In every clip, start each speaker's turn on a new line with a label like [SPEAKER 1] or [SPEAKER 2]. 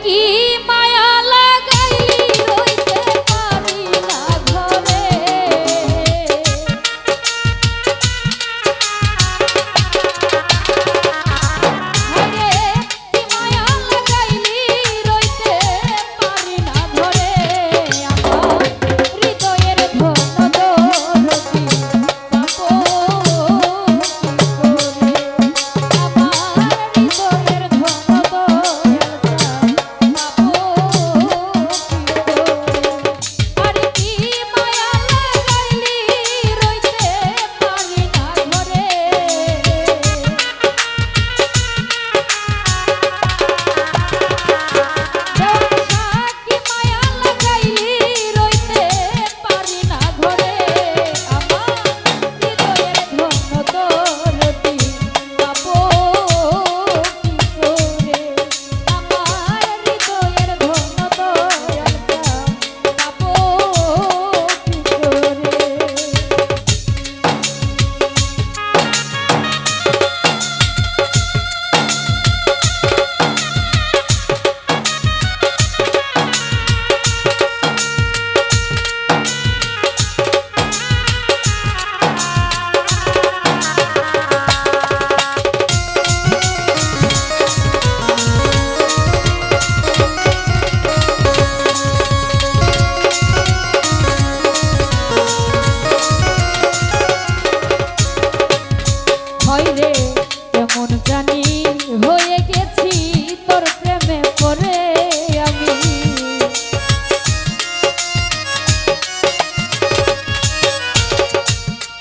[SPEAKER 1] কি মায়া লাগাইলি রইতে পারি না ঘরে হরে কি মায়া লাগাইলি রইতে পারি না ঘরে আমার হৃদয়ের ধন দরদি পাবো হইরে কেমন জানি হয়ে গেছি তোর প্রেমে পড়ে আমি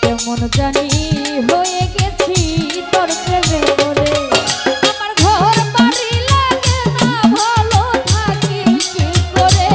[SPEAKER 1] কেমন জানি হয়ে গেছি তোর প্রেমে পড়ে আমার ঘর বাড়ি লাগে না ভালো থাকি কি করে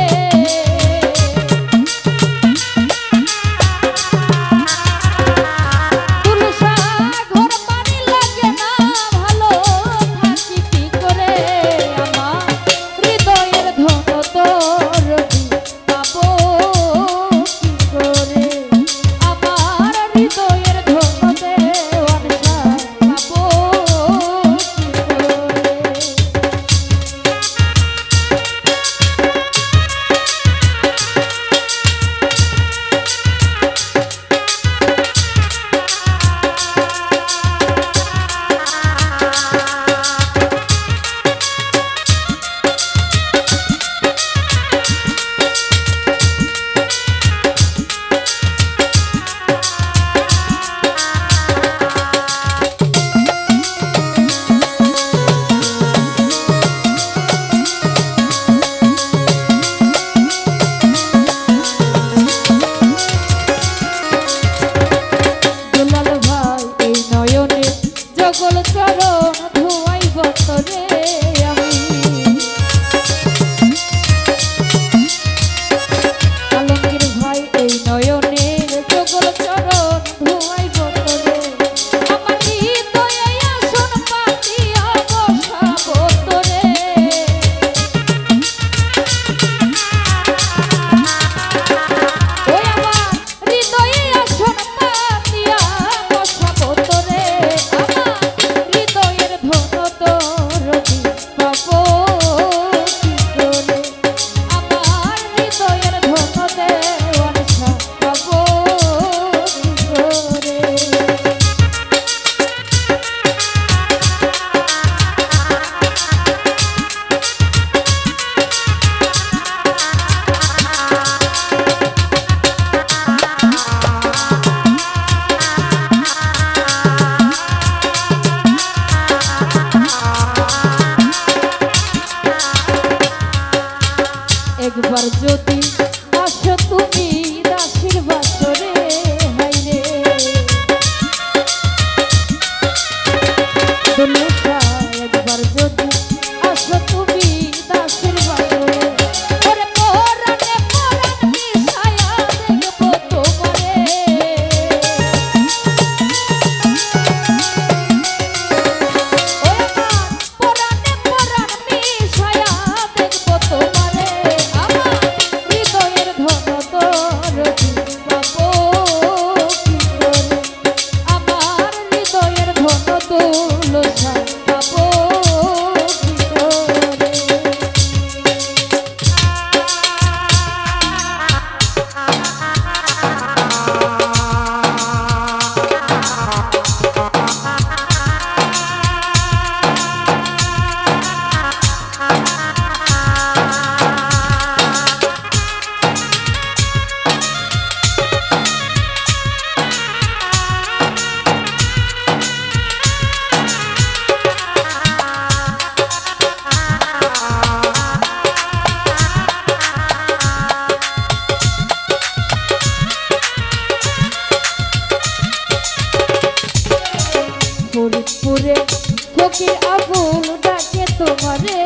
[SPEAKER 1] সকল চরণ ধোয়াই বতরে আমি আলমগীর ভাই এই নয়নের সকল চরণ ধোয়াই বতরে আমার হৃদয়ে আসন পাতিয়া বসাবো তোরে ওই আমার হৃদয়ে আসন পাতিয়া বসাবো তোরে একবার যদি আসো তুমি দাসির বাসরে হাইরে দুলুসা একবার যদি আসো তুমি দাসির বাসরে ওরে পরাণে পরাণ মিশায়া দেখবো তোমারে ওরে পরাণে পরাণ মিশায়া দেখবো তোমারে আমার হৃদয়ের ধন তুলসা ফকির আবুল ডাকে তোমারে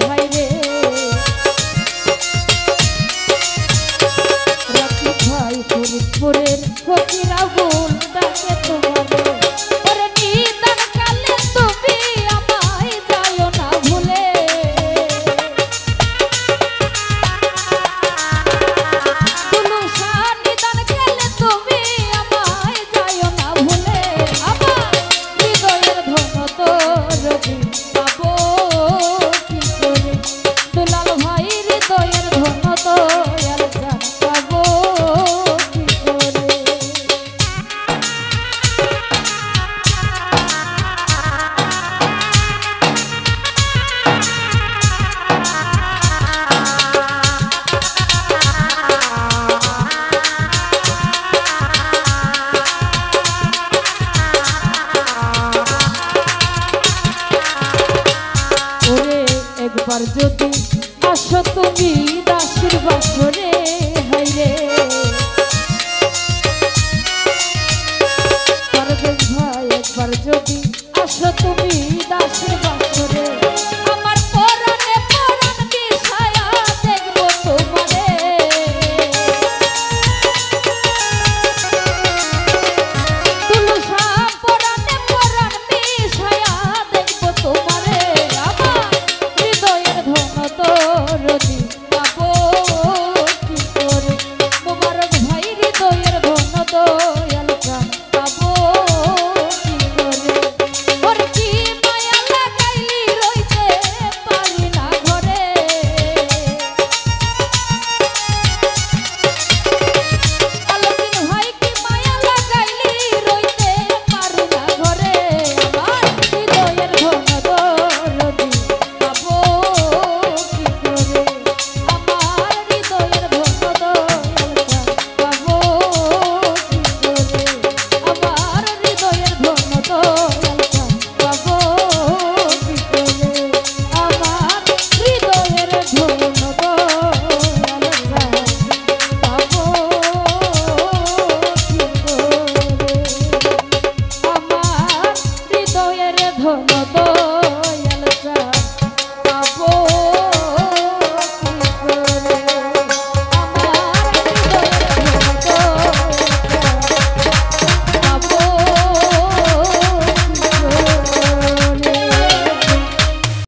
[SPEAKER 1] হাইরে রাখি ভাই ফরিদপুরের ফকির আবুল ডাকে তোমারে ওরে নিদান কালে তুমি আমায় যাও না ভুলে তুলসা নিদান কালে তুমি আমায় যাও না ভুলে আমার হৃদয়ের ধন তোর পাবো কি করে দুলাল ভাই হৃদয়ের ধন দয়াল জান পাবো কি করে একবার যদি আসো তুমি দাসের বাসরে হাইরে পারবেশ ভাই একবার যদি আসো তুমি